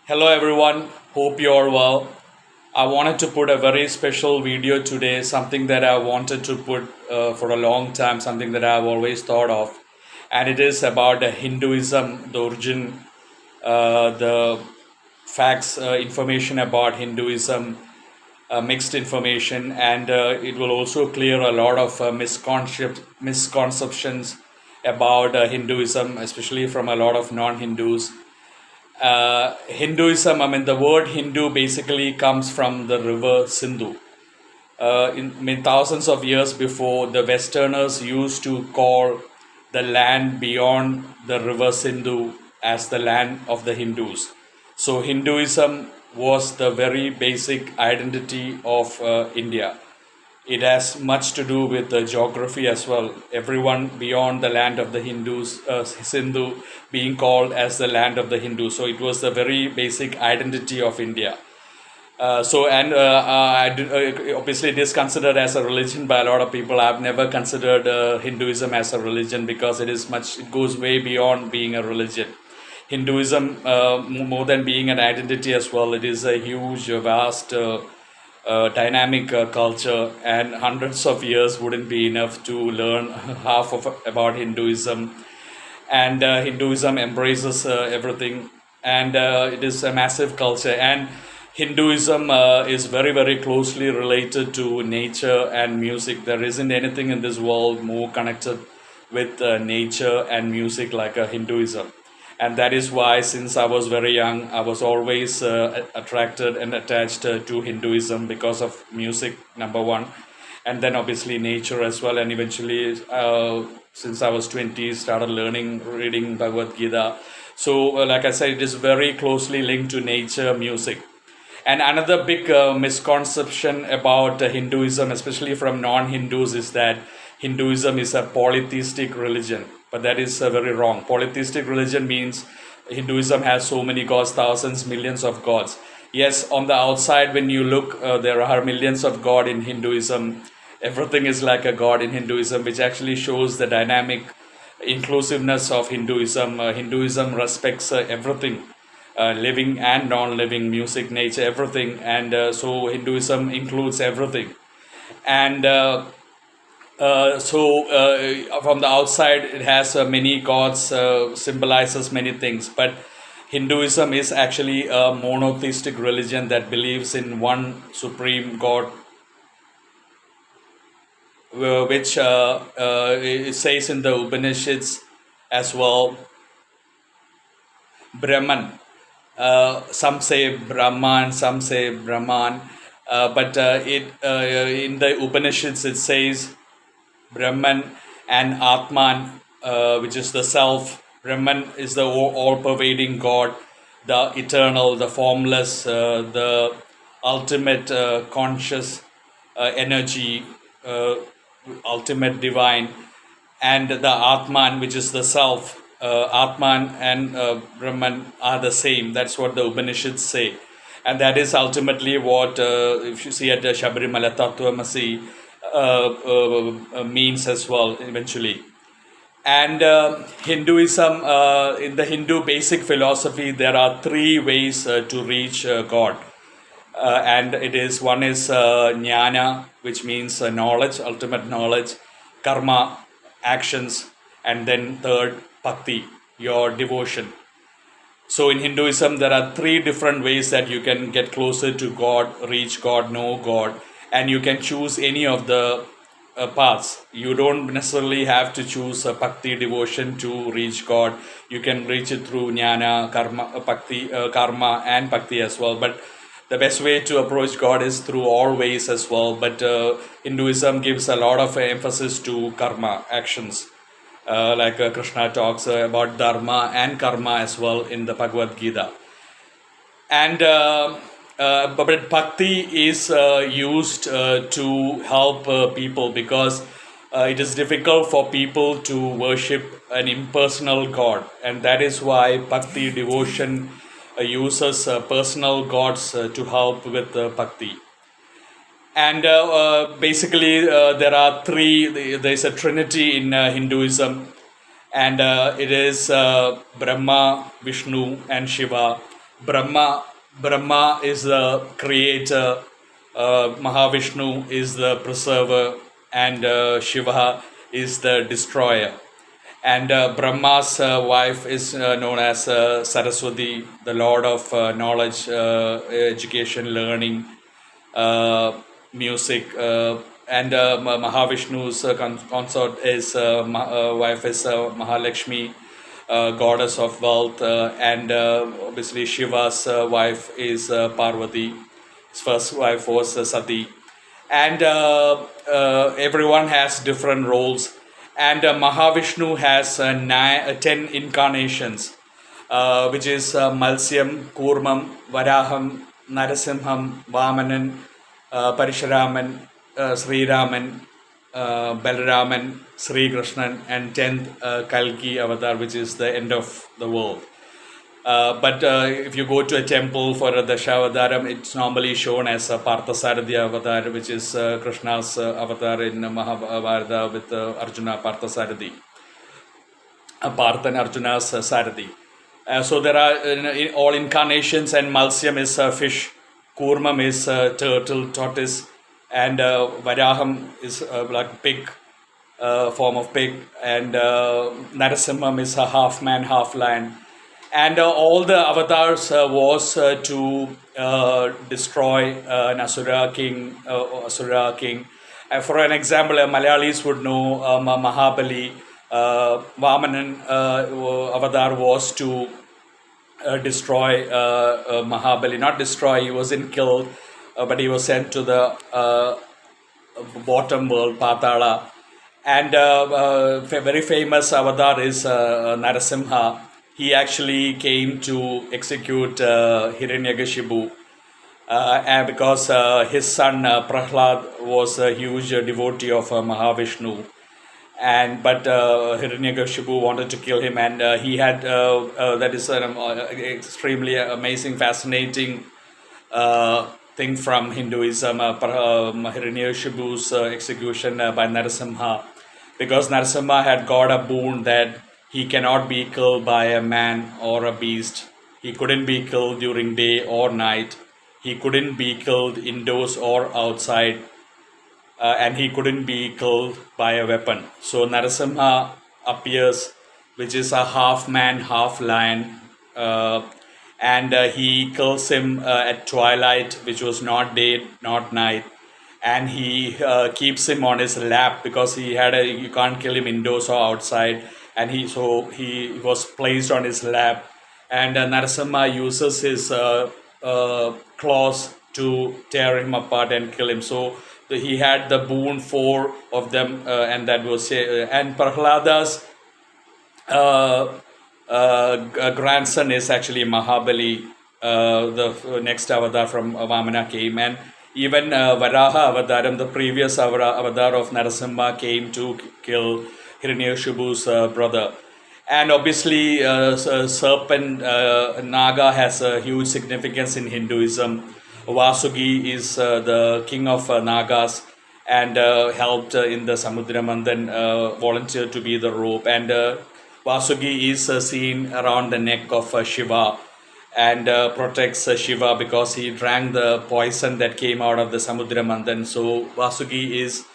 Hello everyone, hope you're well. I wanted to put a very special video today, something that I wanted to put for a long time, something that I've always thought of, and it is about Hinduism, the origin, the facts, information about Hinduism, mixed information, and it will also clear a lot of misconceptions about Hinduism, especially from a lot of non-Hindus. Hinduism, the word Hindu basically comes from the river Sindhu. Thousands of years before, the Westerners used to call the land beyond the river Sindhu as the land of the Hindus. So, Hinduism was the very basic identity of India. It has much to do with the geography as well. Everyone beyond the land of the Hindus, Sindhu, being called as the land of the Hindus. So it was the very basic identity of India. Obviously it is considered as a religion by a lot of people. I've never considered Hinduism as a religion because it goes way beyond being a religion. Hinduism, more than being an identity as well, it is a huge, vast, dynamic culture, and hundreds of years wouldn't be enough to learn half of about Hinduism. And Hinduism embraces everything, and it is a massive culture. And Hinduism is very, very closely related to nature and music. There isn't anything in this world more connected with nature and music like Hinduism. And that is why, since I was very young, I was always attracted and attached to Hinduism because of music, number one, and then obviously nature as well. And eventually, since I was 20, started reading Bhagavad Gita. So, like I said, it is very closely linked to nature, music. And another big misconception about Hinduism, especially from non-Hindus, is that Hinduism is a polytheistic religion. But that is very wrong. Polytheistic religion means Hinduism has so many gods, thousands, millions of gods. Yes, on the outside, when you look, there are millions of gods in Hinduism. Everything is like a god in Hinduism, which actually shows the dynamic inclusiveness of Hinduism. Hinduism respects everything, living and non-living, music, nature, everything. And so Hinduism includes everything. And from the outside, it has many gods, symbolizes many things. But Hinduism is actually a monotheistic religion that believes in one supreme God, which it says in the Upanishads as well, Brahman. Some say Brahman, some say Brahman, but in the Upanishads it says Brahman and Atman, which is the self. Brahman is the all-pervading God, the eternal, the formless, the ultimate conscious energy, ultimate divine, and the Atman, which is the self. Atman and Brahman are the same. That's what the Upanishads say. And that is ultimately what, if you see at the Shabarimala Tattvamasi, means as well eventually. And Hinduism, in the Hindu basic philosophy, there are three ways to reach God. And one is jnana, which means knowledge, ultimate knowledge, karma, actions, and then third, bhakti, your devotion. So in Hinduism, there are three different ways that you can get closer to God, reach God, know God, and you can choose any of the paths. You don't necessarily have to choose a bhakti, devotion, to reach God. You can reach it through jnana, karma, bhakti, karma, and bhakti as well. But the best way to approach God is through all ways as well. But Hinduism gives a lot of emphasis to karma, actions. Like Krishna talks about dharma and karma as well in the Bhagavad Gita. And but bhakti is used to help people because it is difficult for people to worship an impersonal God, and that is why bhakti, devotion, uses personal gods to help with bhakti. And basically, there are three. There is a trinity in Hinduism, and it is Brahma, Vishnu, and Shiva. Brahma is the creator, Mahavishnu is the preserver, and Shiva is the destroyer. And Brahma's wife is known as Saraswati, the Lord of knowledge, education, learning, uh, music, and Mahavishnu's consort is wife is Mahalakshmi, goddess of wealth, and obviously Shiva's wife is Parvati. His first wife was Sati, and everyone has different roles. And Mahavishnu has 10 incarnations, which is Malsyam, Kurmam, Varaham, Narasimham, Vamanan, Parishuraman, Sri Raman, Balaraman, Sri Krishnan, and 10th Kalki avatar, which is the end of the world. But if you go to a temple for a Dashavasaram, it's normally shown as a Parthasarathi avatar, which is Krishna's avatar in Mahabharata with Arjuna Parthasarathi. Partha and Arjuna's Sarathi. So there are in all incarnations, and Malsyam is fish, Kurmam is turtle, tortoise, and Varaham is like pig, form of pig, and Narasimham is a half man, half lion. And all the avatars was to destroy an Asura king. For an example, Malayalis would know Mahabali. Vamanan avatar was to destroy Mahabali. Not destroy, he wasn't killed, but he was sent to the bottom world, Patala. And very famous avatar is Narasimha. He actually came to execute Hiranyakashipu, and because his son Prahlad was a huge devotee of Mahavishnu, but Hiranyakashipu wanted to kill him, and he had that is an extremely amazing, fascinating thing from Hinduism, Hiranyakashipu's execution by Narasimha, because Narasimha had got a boon that he cannot be killed by a man or a beast. He couldn't be killed during day or night. He couldn't be killed indoors or outside. And he couldn't be killed by a weapon. So Narasimha appears, which is a half man, half lion. And he kills him at twilight, which was not day, not night. And he keeps him on his lap, because you can't kill him indoors or outside. And he was placed on his lap, and Narasimha uses his claws to tear him apart and kill him. So he had the boon, 4 of them, and that was and Prahlada's grandson is actually Mahabali, the next avatar from Vamana came, and even Varaha avataram, the previous avatar of Narasimha, came to kill Hiranyakashipu's brother. And obviously serpent Naga has a huge significance in Hinduism. Vasugi is the king of Nagas, and helped in the Samudra Manthan, volunteered to be the rope. And Vasugi is seen around the neck of Shiva, and protects Shiva because he drank the poison that came out of the Samudra Manthan. So Vasugi is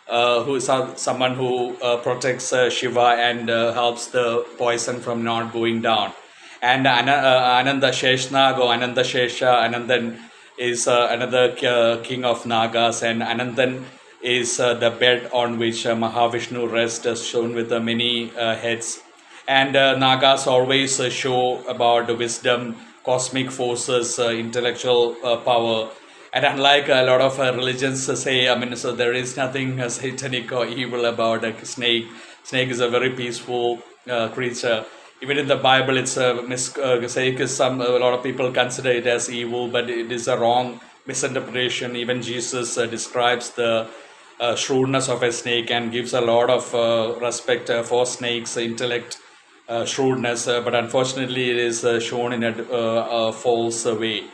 who is someone who protects Shiva and helps the poison from not going down. And Ananda Sheshnag or Ananda Shesha, Anandan is another king of Nagas, and Anandan is the bed on which Mahavishnu rests, shown with many heads. And Nagas always show about wisdom, cosmic forces, intellectual power. And unlike a lot of religions say, so there is nothing satanic or evil about a snake. Snake is a very peaceful creature. Even in the Bible, it's a lot of people consider it as evil, but it is a wrong misinterpretation. Even Jesus describes the shrewdness of a snake and gives a lot of respect for snakes' intellect, shrewdness, but unfortunately it is shown in a false way.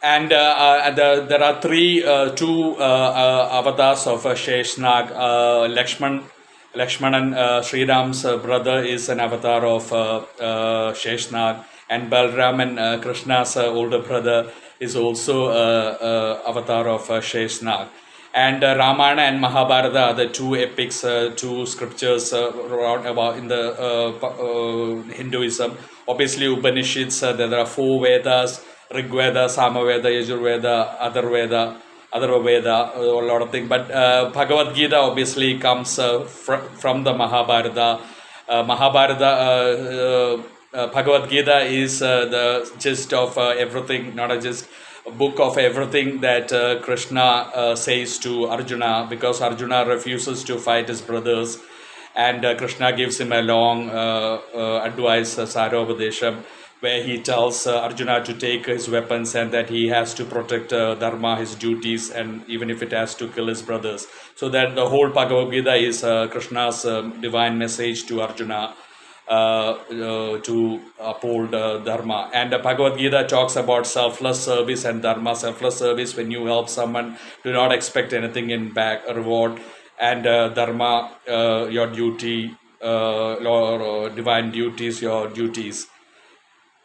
And there are two avatars of Sheshnag. Lakshmanan, Sri Ram's brother, is an avatar of Sheshnag, and Balram and Krishna's older brother is also avatar of Sheshnag. And Ramayana and Mahabharata are the two epics, two scriptures about in the Hinduism. Obviously, Upanishads, there are four Vedas: Rig Veda, Samaveda, Yajurveda, Other Veda, a lot of things. But Bhagavad Gita obviously comes from the Mahabharata. Bhagavad Gita is the gist of everything, not a gist, a book of everything that Krishna says to Arjuna, because Arjuna refuses to fight his brothers, and Krishna gives him a long advice, Saropadesham, where he tells Arjuna to take his weapons and that he has to protect Dharma, his duties, and even if it has to kill his brothers. So that the whole Bhagavad Gita is Krishna's divine message to Arjuna to uphold Dharma. And Bhagavad Gita talks about selfless service and Dharma. Selfless service, when you help someone, do not expect anything in back, a reward. And Dharma, your duty, or divine duties, your duties.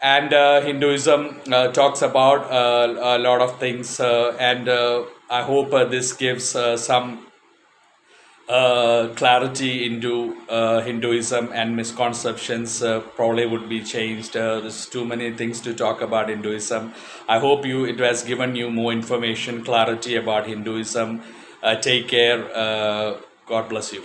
And Hinduism talks about a lot of things, and I hope this gives some clarity into Hinduism, and misconceptions probably would be changed. There's too many things to talk about Hinduism. I hope it has given you more information, clarity about Hinduism. Take care. God bless you.